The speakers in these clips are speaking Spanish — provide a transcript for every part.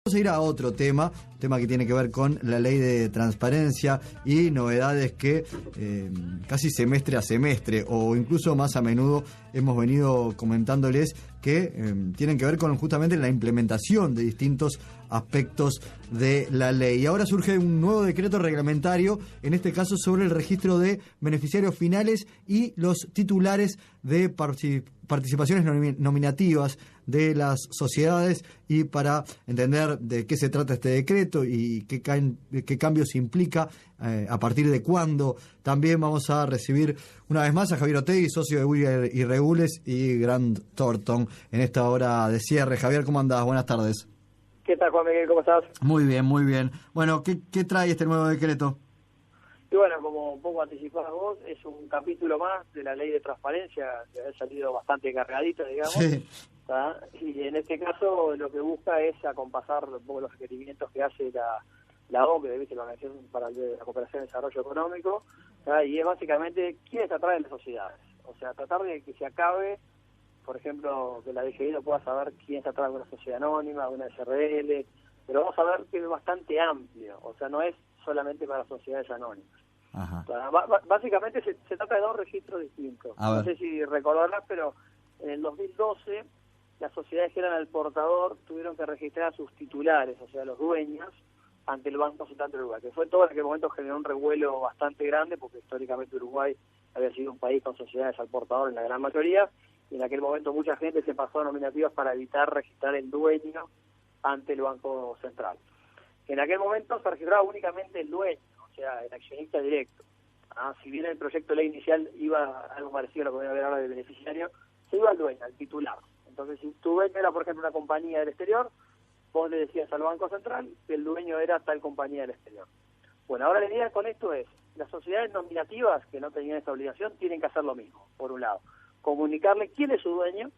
Vamos a ir a otro tema que tiene que ver con la ley de transparencia y novedades que casi semestre a semestre o incluso más a menudo hemos venido comentándoles que tienen que ver con justamente la implementación de distintos aspectos de la ley. Y ahora surge un nuevo decreto reglamentario, en este caso sobre el registro de beneficiarios finales y los titulares de participaciones nominativas de las sociedades, y para entender de qué se trata este decreto y qué cambios implica, a partir de cuándo, también vamos a recibir una vez más a Javier Otegui, socio de Wieger y Regules y Grant Thornton en esta hora de cierre. Javier, ¿cómo andás? Buenas tardes. ¿Qué tal, Juan Miguel? ¿Cómo estás? Muy bien, muy bien. Bueno, ¿qué trae este nuevo decreto? Y bueno, como un poco anticipabas vos, es un capítulo más de la ley de transparencia, que ha salido bastante cargadito, digamos. Sí. Y en este caso lo que busca es acompasar un poco los requerimientos que hace la OCDE, ¿viste? La Organización para la Cooperación y Desarrollo Económico, y es básicamente quiénes atraen las sociedades. O sea, tratar de que se acabe, por ejemplo, que la DGI no pueda saber quién se atrae a una sociedad anónima, a una SRL, pero vamos a ver que es bastante amplio, o sea, no es solamente para sociedades anónimas. Ajá. O sea, básicamente se trata de dos registros distintos. No sé si recordarás, pero en el 2012 las sociedades que eran al portador tuvieron que registrar a sus titulares, o sea, los dueños, ante el Banco Central de Uruguay, que fue todo en aquel momento generó un revuelo bastante grande, porque históricamente Uruguay había sido un país con sociedades al portador en la gran mayoría, y en aquel momento mucha gente se pasó a nominativas para evitar registrar el dueño ante el Banco Central. En aquel momento se registraba únicamente el dueño, o sea, el accionista directo. Si bien el proyecto de ley inicial iba algo parecido a lo que voy a ver ahora de beneficiario, se iba al dueño, al titular. Entonces, si tu dueño era, por ejemplo, una compañía del exterior, vos le decías al Banco Central que el dueño era tal compañía del exterior. Bueno, ahora la idea con esto es, las sociedades nominativas que no tenían esa obligación tienen que hacer lo mismo, por un lado. Comunicarle quién es su dueño,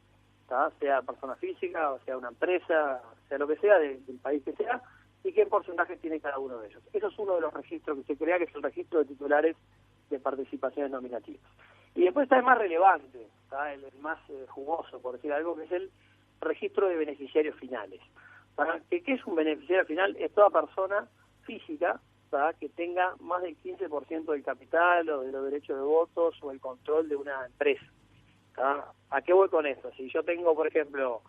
sea persona física, o sea una empresa, sea lo que sea, del país que sea, y qué porcentaje tiene cada uno de ellos. Eso es uno de los registros que se crea, que es el registro de titulares de participaciones nominativas. Y después está el más relevante, el más jugoso, por decir algo, que es el registro de beneficiarios finales. ¿Qué es un beneficiario final? Es toda persona física que tenga más del 15% del capital o de los derechos de votos o el control de una empresa. ¿A qué voy con esto? Si yo tengo, por ejemplo,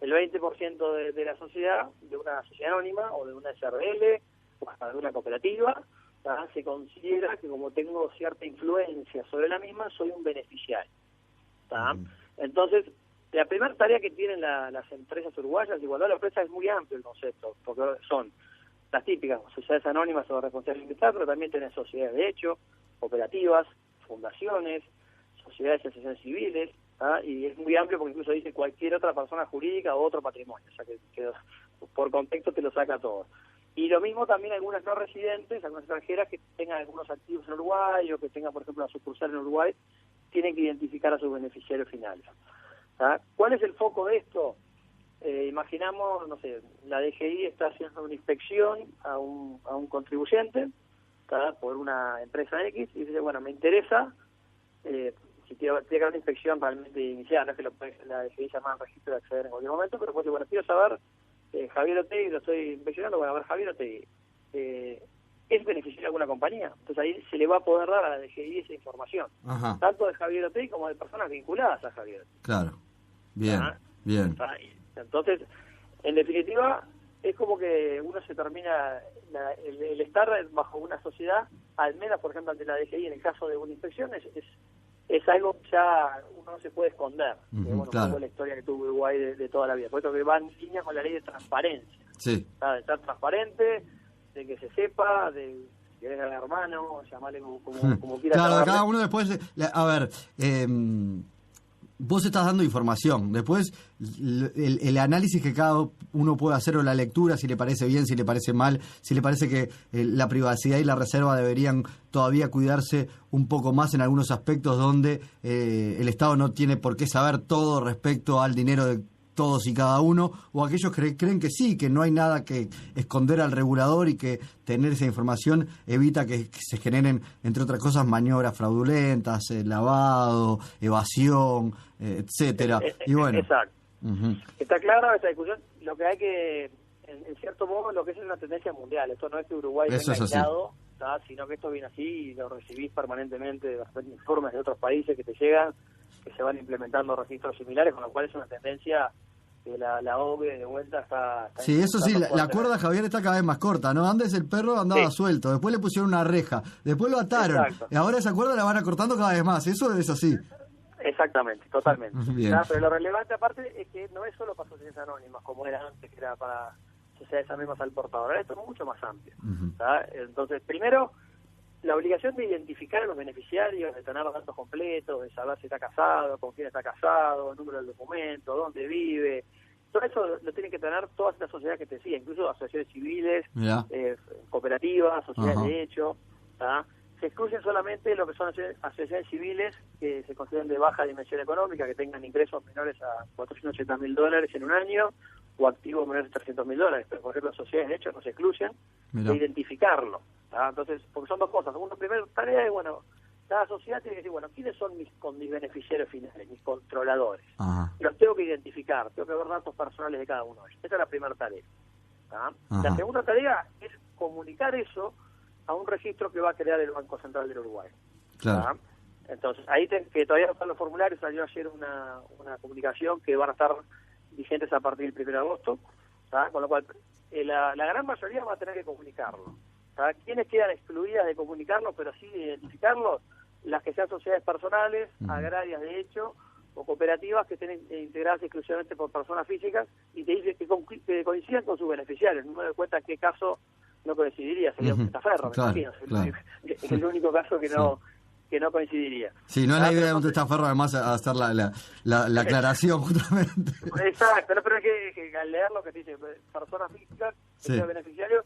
el 20% de la sociedad, de una sociedad anónima o de una SRL o hasta de una cooperativa, se considera que como tengo cierta influencia sobre la misma, soy un beneficiario. Entonces, la primera tarea que tienen las empresas uruguayas, igualdad de la empresa, es muy amplio el concepto, porque son las típicas sociedades anónimas o de responsabilidad limitada, pero también tienen sociedades de hecho, cooperativas, fundaciones, sociedades y asociaciones civiles, y es muy amplio porque incluso dice cualquier otra persona jurídica o otro patrimonio, o sea que por contexto te lo saca todo. Y lo mismo también algunas no residentes, algunas extranjeras que tengan algunos activos en Uruguay o que tengan, por ejemplo, una sucursal en Uruguay, tienen que identificar a sus beneficiarios finales. ¿Cuál es el foco de esto? Imaginamos, no sé, la DGI está haciendo una inspección a un contribuyente por una empresa X y dice, bueno, me interesa, si tiene que haber una inspección realmente inicial, no es que la DGI llama al registro de acceder en cualquier momento, pero pues, bueno, quiero saber, Javier Otegui, lo estoy inspeccionando, bueno, a ver, Javier Otegui, ¿es beneficiario de alguna compañía? Entonces ahí se le va a poder dar a la DGI esa información, tanto de Javier Otegui como de personas vinculadas a Javier. Claro, bien, bien. Entonces, en definitiva, es como que uno se termina, el estar bajo una sociedad, al menos, por ejemplo, ante la DGI, en el caso de una inspección, es algo que ya uno no se puede esconder. Claro. Fue la historia que tuvo Uruguay de toda la vida. Por eso que va en línea con la ley de transparencia. Sí. De estar transparente, de que se sepa, de que eres el hermano, llamarle como quieras. Claro, cada uno después, a ver, vos estás dando información, después el análisis que cada uno puede hacer o la lectura, si le parece bien, si le parece mal, si le parece que la privacidad y la reserva deberían todavía cuidarse un poco más en algunos aspectos donde el Estado no tiene por qué saber todo respecto al dinero de todos y cada uno, o aquellos que creen que sí, que no hay nada que esconder al regulador y que tener esa información evita que se generen, entre otras cosas, maniobras fraudulentas, lavado, evasión, etcétera. Y bueno. Exacto. Está clara esta discusión. Lo que hay que en cierto modo lo que es una tendencia mundial. Esto no es que Uruguay Eso venga es así. aislado, sino que esto viene así y lo recibís permanentemente de bastantes informes de otros países que te llegan, que se van implementando registros similares, con lo cual es una tendencia que la OCDE de vuelta está Sí, eso sí, la fuertemente. cuerda, Javier, está cada vez más corta, ¿no? Antes el perro andaba suelto, después le pusieron una reja, después lo ataron, Exacto. y ahora esa cuerda la van acortando cada vez más, eso es así. Exactamente, totalmente. Bien. Pero lo relevante aparte es que no es solo para sociedades anónimas, como era antes, que era para sociedades anónimas al portador. Ahora esto es mucho más amplio. Entonces, primero, la obligación de identificar a los beneficiarios, de tener los datos completos, de saber si está casado, con quién está casado, el número del documento, dónde vive. Todo eso lo tienen que tener todas estas sociedades que te decía, incluso asociaciones civiles, cooperativas, sociedades de hecho. Se excluyen solamente lo que son asociaciones civiles que se consideran de baja dimensión económica, que tengan ingresos menores a $480.000 en un año o activos menores a $300.000. Pero, por ejemplo, sociedades de hecho no se excluyen de identificarlo. Entonces, porque son dos cosas. Una primera tarea es, bueno, cada sociedad tiene que decir, bueno, ¿quiénes son mis beneficiarios finales, mis controladores? Los tengo que identificar, tengo que ver datos personales de cada uno de ellos. Esa es la primera tarea. La segunda tarea es comunicar eso a un registro que va a crear el Banco Central del Uruguay. Claro. Entonces, ahí que todavía no están los formularios, salió ayer una comunicación que van a estar vigentes a partir del 1 de agosto, con lo cual la gran mayoría va a tener que comunicarlo. ¿Quiénes quedan excluidas de comunicarlo, pero sí de identificarlo? Las que sean sociedades personales, agrarias de hecho, o cooperativas que estén integradas exclusivamente por personas físicas y te dice que coincidan con sus beneficiarios. No me doy cuenta en qué caso no coincidiría, sería un testaferro, claro, me imagino. Claro. Es el único caso que no coincidiría. Sí, no es la idea de un testaferro, además, hacer la aclaración justamente. Exacto, pero es que al leer lo que dice personas físicas, que sea beneficiario,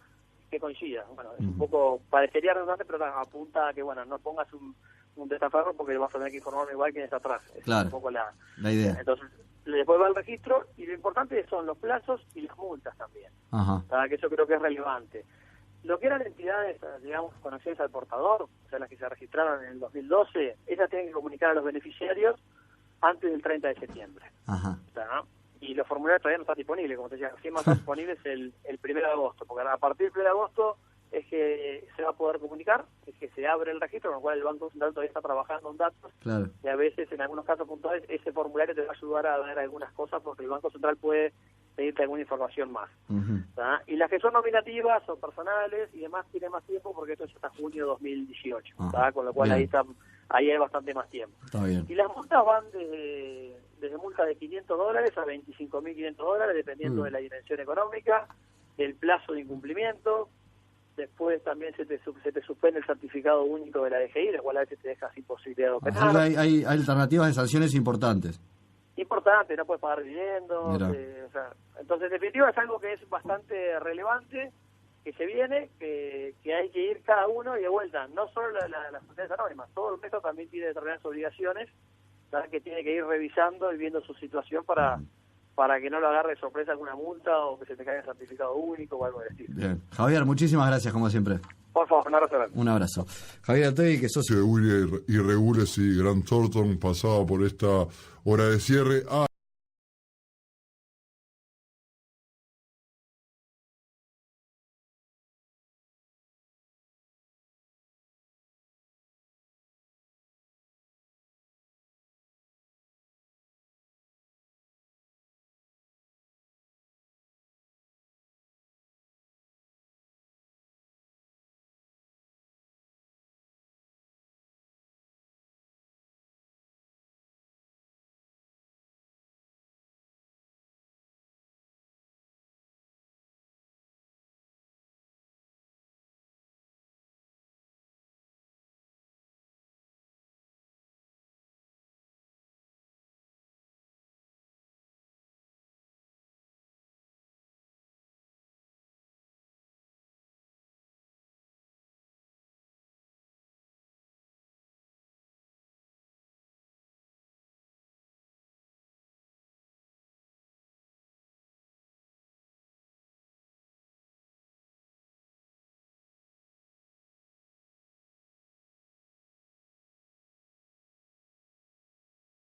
que coincida. Bueno, es un poco, parecería redundante, pero apunta a que, bueno, no pongas un testaferro porque vas a tener que informarme igual quién está atrás. Es un poco la idea. Entonces, después va el registro y lo importante son los plazos y las multas también. Que eso creo que es relevante. Lo que eran entidades, digamos, conocidas al portador, o sea, las que se registraron en el 2012, esas tienen que comunicar a los beneficiarios antes del 30 de septiembre. Y los formularios todavía no están disponibles, como te decía, recién van a estar disponibles el 1 de agosto, porque a partir del 1 de agosto es que se va a poder comunicar, es que se abre el registro, con lo cual el Banco Central todavía está trabajando en datos, y a veces, en algunos casos puntuales, ese formulario te va a ayudar a ver algunas cosas, porque el Banco Central puede pedirte alguna información más. Y las que son nominativas o personales y demás tienen más tiempo, porque esto es hasta junio de 2018, con lo cual ahí hay bastante más tiempo. Y las multas van desde multas de $500 a $25.500, dependiendo de la dimensión económica, del plazo de incumplimiento. Después también se te suspende el certificado único de la DGI, la cual a veces te deja sin posibilidad de operar. Hay alternativas de sanciones importantes. Importante, no puedes pagar dividendos. Entonces, en definitiva, es algo que es bastante relevante, que se viene, que hay que ir cada uno y de vuelta. No solo las sociedades anónimas, todo el resto también tiene determinadas obligaciones, que tiene que ir revisando y viendo su situación para que no lo agarre de sorpresa alguna multa o que se te caiga el certificado único o algo del estilo. Bien. Javier, muchísimas gracias, como siempre. Por favor, un abrazo grande. Un abrazo. Javier Altegui, que sos... William y Regules y Grant Thornton pasaba por esta hora de cierre.